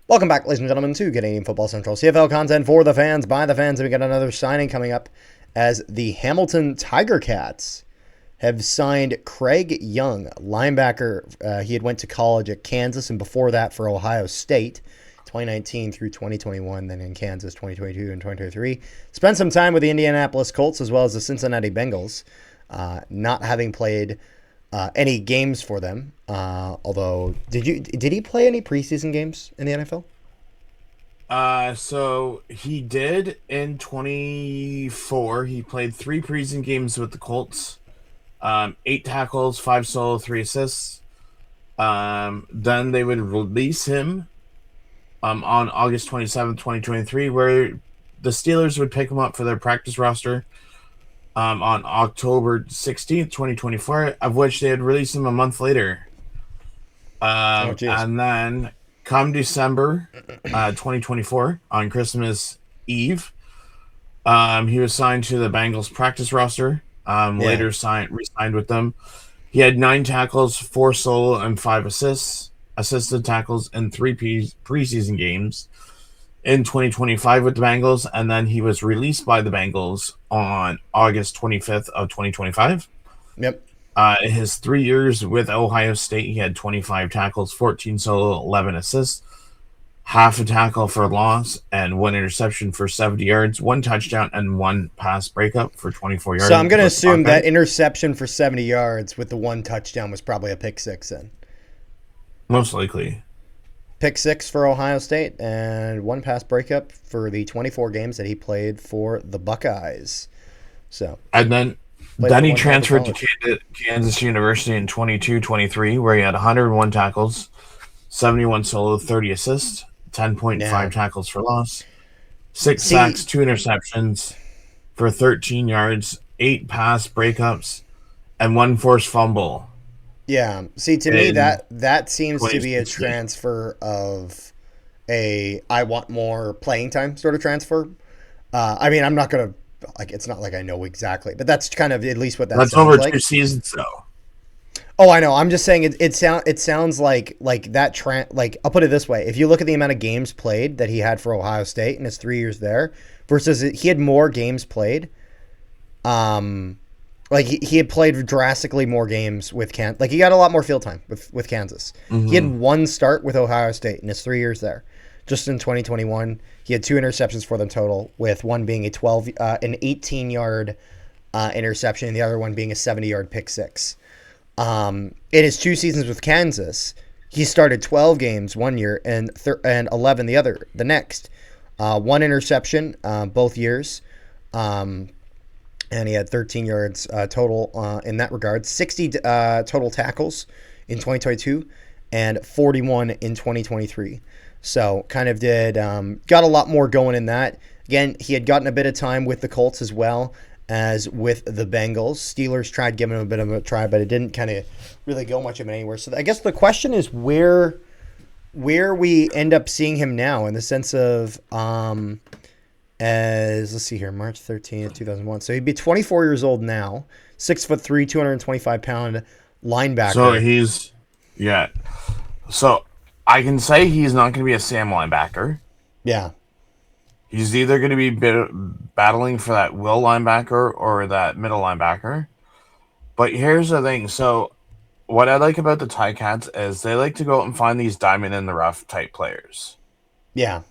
Welcome back, ladies and gentlemen, to Canadian Football Central. CFL content for the fans, by the fans, and we got another signing coming up as the Hamilton Tiger Cats have signed Craig Young, linebacker. He had went to college at Kansas and before that for Ohio State, 2019 through 2021, then in Kansas 2022 and 2023. Spent some time with the Indianapolis Colts as well as the Cincinnati Bengals, not having played any games for them. Although, did he play any preseason games in the NFL? So he did in 24. He played 3 preseason games with the Colts. 8 tackles, 5 solo, 3 assists. Then they would release him on August 27th, 2023, where the Steelers would pick him up for their practice roster on October 16th, 2024, of which they had released him a month later. And then come December 2024, on Christmas Eve, he was signed to the Bengals practice roster. Later re-signed with them. He had 9 tackles, 4 solo, and 5 assisted tackles in 3 preseason games in 2025 with the Bengals, and then he was released by the Bengals on August 25th of 2025. Yep. His 3 years with Ohio State, he had 25 tackles, 14 solo, 11 assists, half a tackle for loss, and 1 interception for 70 yards, 1 touchdown, and 1 pass breakup for 24 yards. So I'm going to assume that interception for 70 yards with the 1 touchdown was probably a pick 6 then. Most likely. Pick 6 for Ohio State and 1 pass breakup for the 24 games that he played for the Buckeyes. So, and then he transferred to Kansas University in 22-23, where he had 101 tackles, 71 solo, 30 assists, 10.5 tackles for loss, 6 sacks, 2 interceptions for 13 yards, 8 pass breakups, and 1 forced fumble. Yeah. See, to me, that seems to be a transfer of I want more playing time sort of transfer. I mean, I'm not going to, it's not like I know exactly, but that's kind of at least what that sounds like. That's over 2 seasons, though. Oh, I know. I'm just saying it sounds like that I'll put it this way. If you look at the amount of games played that he had for Ohio State in his 3 years there versus he had more games played, he had played drastically more games with Kansas. Like, he got a lot more field time with Kansas. Mm-hmm. He had 1 start with Ohio State in his 3 years there. Just in 2021, he had 2 interceptions for them total, with 1 being an 18-yard interception, and the other one being a 70-yard pick 6. In his 2 seasons with Kansas, he started 12 games 1 year and 11 the next. 1 interception both years. And he had 13 yards total in that regard. 60 total tackles in 2022 and 41 in 2023. So kind of got a lot more going in that. Again, he had gotten a bit of time with the Colts as well as with the Bengals. Steelers tried giving him a bit of a try, but it didn't kind of really go much of it anywhere. So I guess the question is where we end up seeing him now, in the sense of let's see here, March 13th, 2001. So he'd be 24 years old now, 6'3", 225-pound linebacker. So I can say he's not going to be a Sam linebacker. Yeah. He's either going to be battling for that will linebacker or that middle linebacker. But here's the thing. So what I like about the Ticats is they like to go out and find these diamond in the rough type players. Yeah.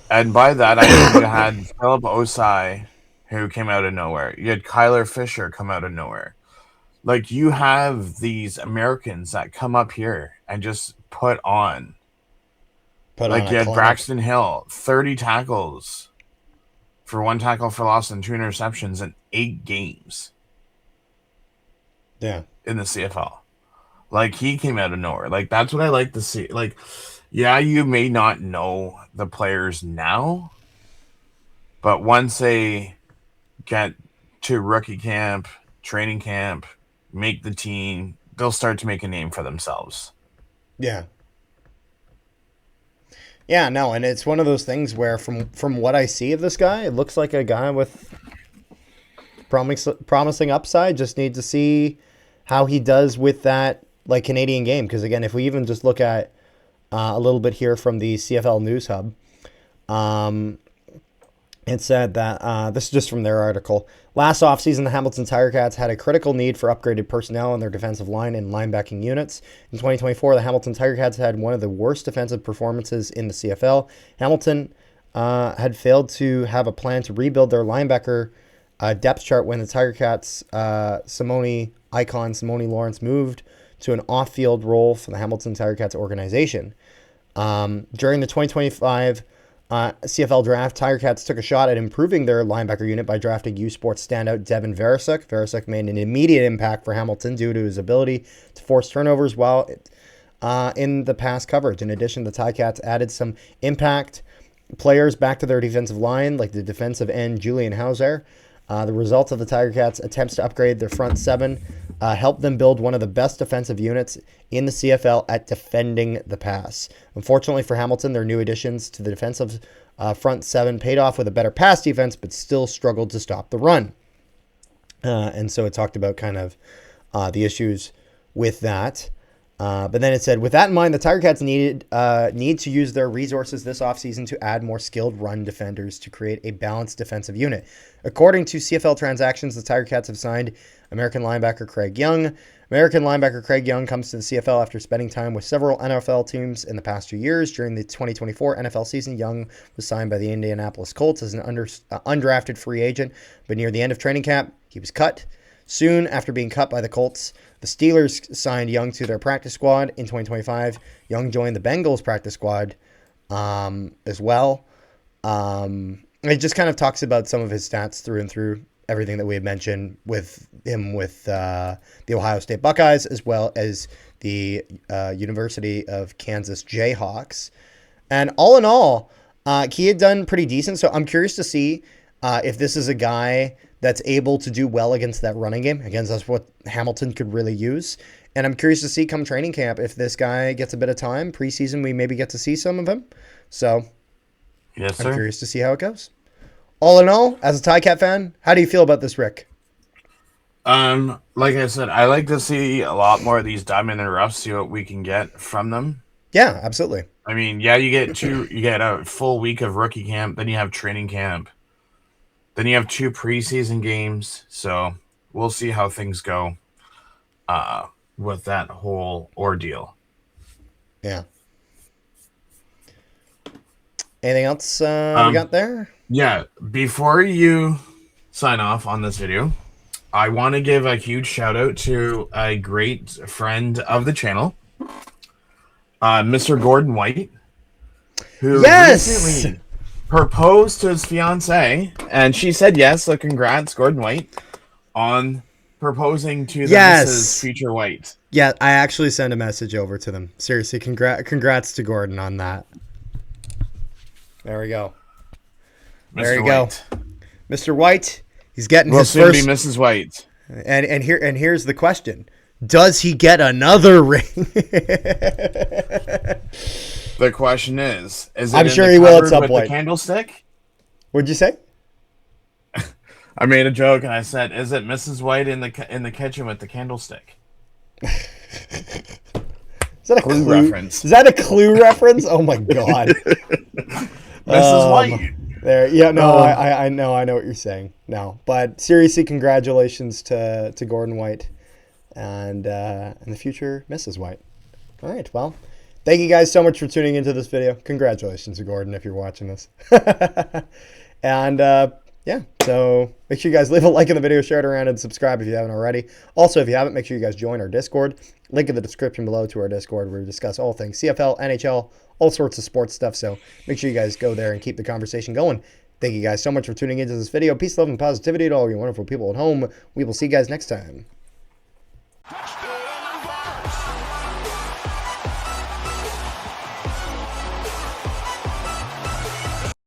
And by that, I mean you had Philip Osai, who came out of nowhere. You had Kyler Fisher come out of nowhere. Like, you have these Americans that come up here and just put on. You had Braxton Hill, 30 tackles for 1 tackle for loss and 2 interceptions in 8 games. Yeah. In the CFL. Like, he came out of nowhere. Like, that's what I like to see. Like, yeah, you may not know the players now, but once they get to rookie camp, training camp, make the team, they'll start to make a name for themselves. Yeah. Yeah, no, and it's one of those things where from what I see of this guy, it looks like a guy with promising upside. Just need to see how he does with that like Canadian game. Because again, if we even just look at a little bit here from the CFL News Hub, it said that this is just from their article. Last offseason, the Hamilton Tiger Cats had a critical need for upgraded personnel in their defensive line and linebacking units. In 2024, the Hamilton Tiger Cats had one of the worst defensive performances in the CFL. Hamilton had failed to have a plan to rebuild their linebacker depth chart when the Tiger Cats Simone Lawrence moved to an off-field role for the Hamilton Tiger Cats organization. During the 2025 CFL draft, Tiger Cats took a shot at improving their linebacker unit by drafting U Sports standout Devin Verasuk. Verasuk made an immediate impact for Hamilton due to his ability to force turnovers while in the pass coverage. In addition, the Tiger Cats added some impact players back to their defensive line, like the defensive end Julian Hauser. The results of the Tiger Cats' attempts to upgrade their front seven helped them build one of the best defensive units in the CFL at defending the pass. Unfortunately for Hamilton, their new additions to the defensive front seven paid off with a better pass defense, but still struggled to stop the run. And so it talked about kind of the issues with that. But then it said, with that in mind, the Tiger Cats need to use their resources this offseason to add more skilled run defenders to create a balanced defensive unit. According to CFL Transactions, the Tiger Cats have signed American linebacker Craig Young. American linebacker Craig Young comes to the CFL after spending time with several NFL teams in the past 2 years. During the 2024 NFL season, Young was signed by the Indianapolis Colts as an undrafted free agent, but near the end of training camp, he was cut. Soon after being cut by the Colts, the Steelers signed Young to their practice squad. In 2025, Young joined the Bengals practice squad as well. It just kind of talks about some of his stats through and through, everything that we had mentioned with him with the Ohio State Buckeyes, as well as the University of Kansas Jayhawks. And all in all, he had done pretty decent. So I'm curious to see if this is a guy that's able to do well against that running game. Again, that's what Hamilton could really use. And I'm curious to see come training camp if this guy gets a bit of time. Preseason, we maybe get to see some of him. So yes, I'm curious to see how it goes. All in all, as a Ticat fan, how do you feel about this, Rick? Like I said, I like to see a lot more of these diamond and rough, see what we can get from them. Yeah, absolutely. I mean, yeah, you get a full week of rookie camp, then you have training camp. Then you have 2 preseason games, so we'll see how things go with that whole ordeal. Yeah. Anything else we got there? Yeah, before you sign off on this video, I want to give a huge shout out to a great friend of the channel, Mr. Gordon White, who recently proposed to his fiance, and she said yes. So congrats, Gordon White, on proposing to the Mrs. Future White. Yeah, I actually sent a message over to them. Seriously, congrats to Gordon on that. There we go. There you go. Mr. White, he's getting his first. Soon be Mrs. White. And here's the question: does he get another ring? The question is it I'm sure he will at some with point. The candlestick? What'd you say? I made a joke and I said, "Is it Mrs. White in the kitchen with the candlestick?" Is that a Clue reference? Is that a Clue reference? Oh my god, Mrs. White. There, yeah, no, I know what you're saying. No, but seriously, congratulations to Gordon White, and in the future, Mrs. White. All right, well. Thank you guys so much for tuning into this video. Congratulations to Gordon if you're watching this. And yeah, so make sure you guys leave a like in the video, share it around, and subscribe if you haven't already. Also, if you haven't, make sure you guys join our Discord. Link in the description below to our Discord where we discuss all things CFL, NHL, all sorts of sports stuff. So make sure you guys go there and keep the conversation going. Thank you guys so much for tuning into this video. Peace, love, and positivity to all you wonderful people at home. We will see you guys next time.